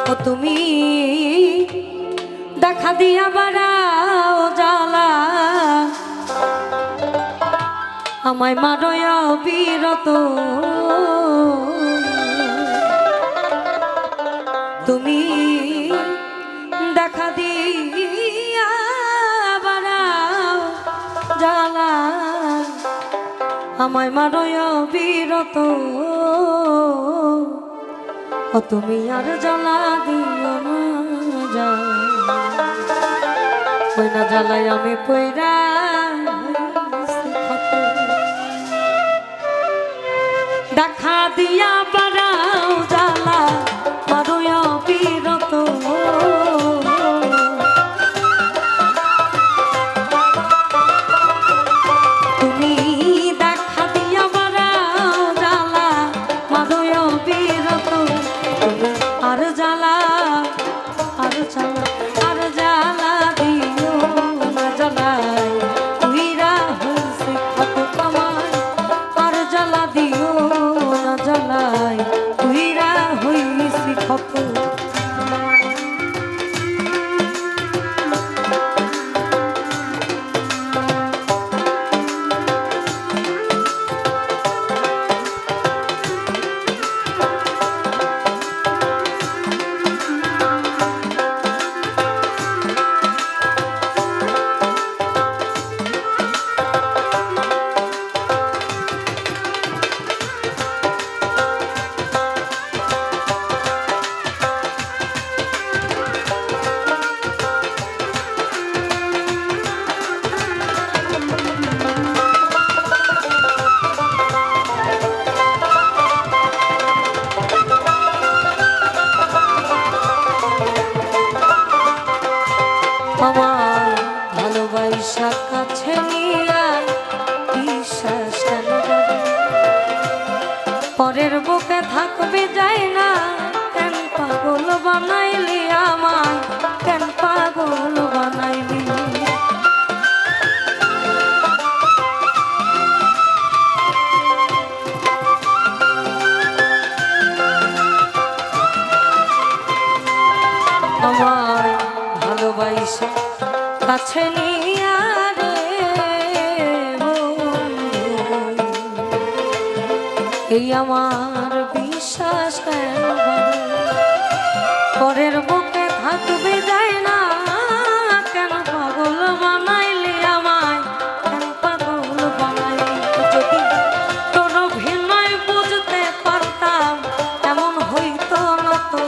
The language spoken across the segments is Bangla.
ও তুমি দেখা দিয়া বাড়াও জ্বালা আমায় মারয়া বিরত তুমি দেখা দিয়া বাড়াও জ্বালা আমায় মারয়া বিরত ও তুমি আর জ্বালা দিও না যা ওই না জ্বালাই আমি পইরা দেখা দিয়া বাড়াও জ্বালা মারয়া বিরত তুমি দেখা দিয়া বাড়াও জ্বালা মারয়া বিরত আর জ্বালা আর জ্বালা আর জ্বালা দিও না জ্বালাই উইরা হইছে কত কামাই আর জ্বালা দিও না জ্বালাই উইরা হইছে কত আমার ভালোবাসা কাছে নিয়া বিশ্বাস কেন পরের বুকে থাকবে যায় না কেন পাগল বানাইলি আমায় কেন পাগল বানাইলি আমায় ভালোবাসা কাছে নিয়া রে এই আমার বিশ্বাস কেন পরের বুকে থাকবে যায় না কেন পাগল বানাইলি আমায় কেন পাগল বানাইলি যদি তোর অভিনয় বুঝতে পারতাম এমন হইতো না তো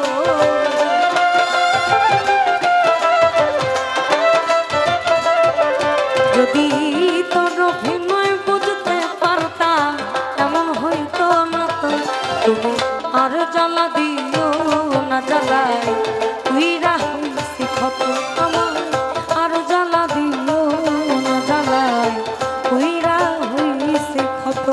যদি তোর অভিনয় বুঝতে পারতাম এমন হইতো না তো তুমি আর জ্বালা দিও না জ্বালাই উইরা হইছি ক্ষত আমার আর জ্বালা দিও না জ্বালাই উইরা হইছি ক্ষত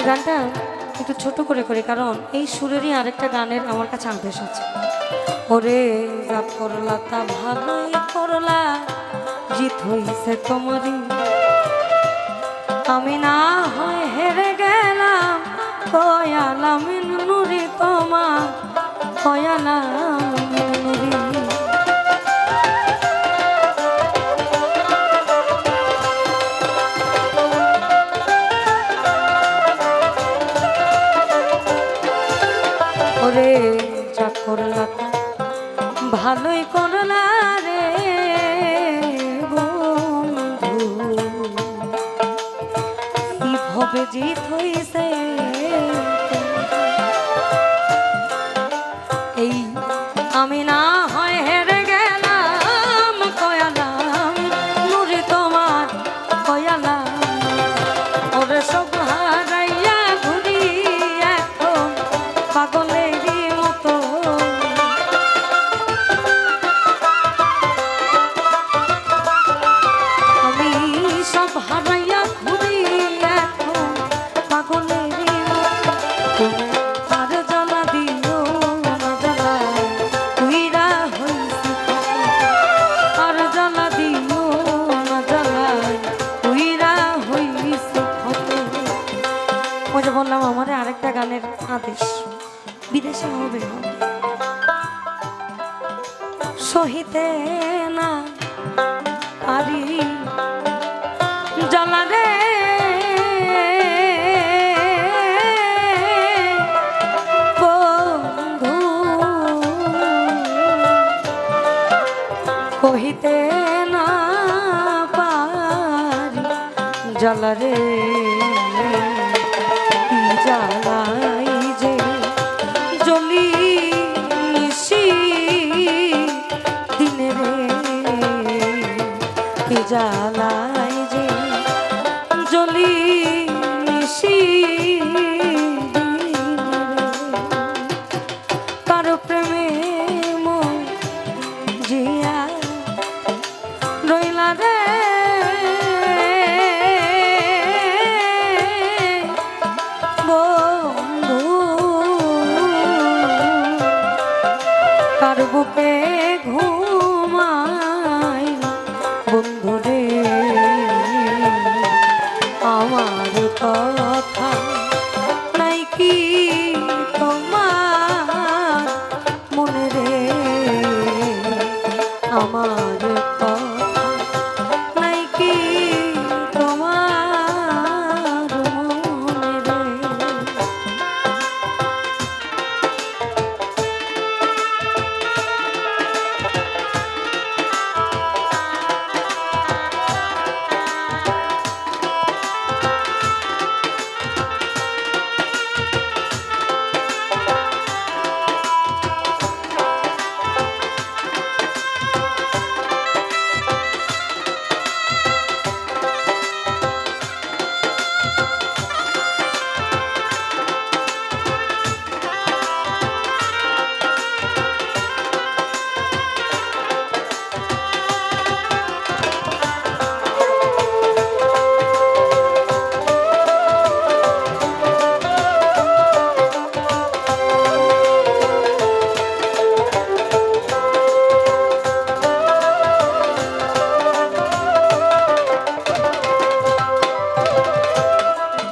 গানটা একটু ছোট করে করি কারণ এই সুরেরই আরেকটা গানের আমার কাছে আদেশ আছে ওরে যা করলা তা ভালোই করলা জিত হইছে তোমারই আমি না হয় হেরে গেলাম কয়ালাম নুরি তোমা কয়ালাম নুরি জিত হইছে এই আমি না হয় হেরে গেলাম কয়ালাম নুরি তোমার কয়ালাম ওরে সব হারাইয়া ঘুরি এখন পাগলেরই মতো আমি সব হারাইয়া ঘুরি এখন পাগলেরই মতো আর জ্বালা দিও না জ্বালায় তুইরা হইছি আর জ্বালা দিও না জ্বালায় তুইরা হইছি ওই যে বললাম আমার আরেকটা গানের আদেশ বিদেশে হবে সহিতে না আরি জ্বালা রে বন্ধু কহিতে না পারি জ্বালা রে কি জ্বালাই যে জ্বলি নিশি দিনে রে কি জ্বালাই যে জ্বলি নিশি কারো প্রেমে মন জিয়া রইলা রে বন্ধু কার বুকে ঘুমাই বন্ধু রে আমার কথা নাই কি তোমার মনে রে আমার কথা নাই কি তোমার মনে রে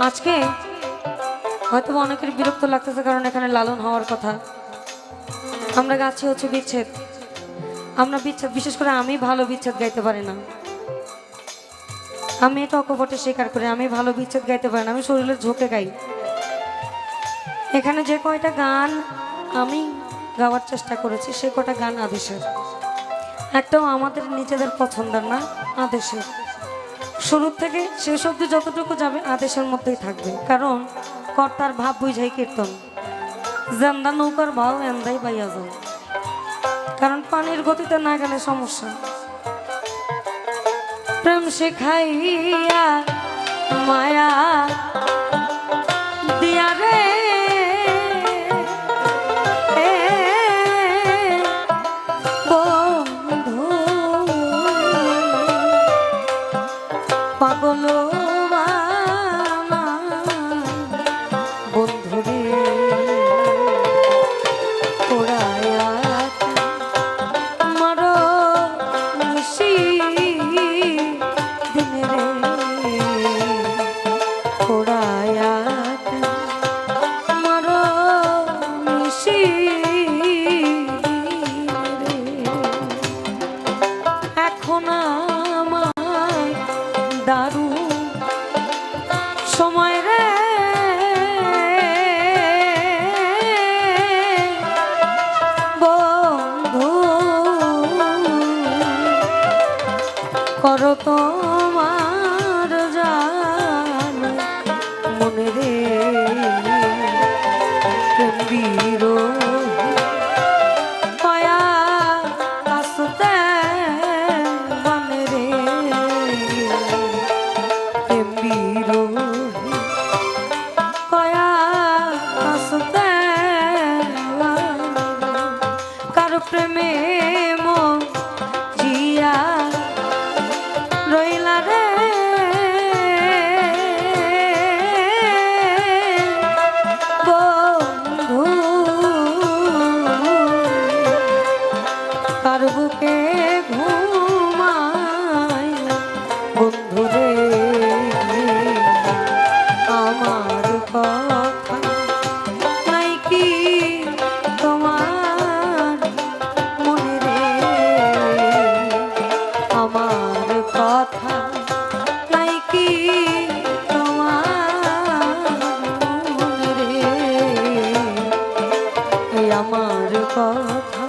আজকে হয়তো অনেকের বিরক্ত লাগতেছে কারণ এখানে লালন হওয়ার কথা আমরা গাছি হচ্ছে বিচ্ছেদ আমরা বিচ্ছেদ বিশেষ করে আমি ভালো বিচ্ছেদ গাইতে পারি না আমি এটা অকপটে স্বীকার করি আমি ভালো বিচ্ছেদ গাইতে পারি না আমি শরীরের ঝোঁকে গাই এখানে যে কয়টা গান আমি গাওয়ার চেষ্টা করেছি সে কয়টা গান আদেশের একটাও আমাদের নিজেদের পছন্দের না আদেশের শুরু থেকে শেষ অবধি যতটুকু যাবে আদেশের মধ্যেই থাকবে কারণ কর্তার ভাব বুঝাই কীর্তন জেন্দা নৌকার ভাও এন্দাই পাইয়া যায় কারণ পানির গতিতে না গেলে সমস্যা প্রেম শেখাইয়া মায়া দিয়া রে বন্ধু পাগল বন্ধুরে ওড়ায়া মারো নিশি দিনে রে ওড়ায়া মারো নিশি এখন আমায় দারু সময় রে বন্ধু করো তোমার জান কথা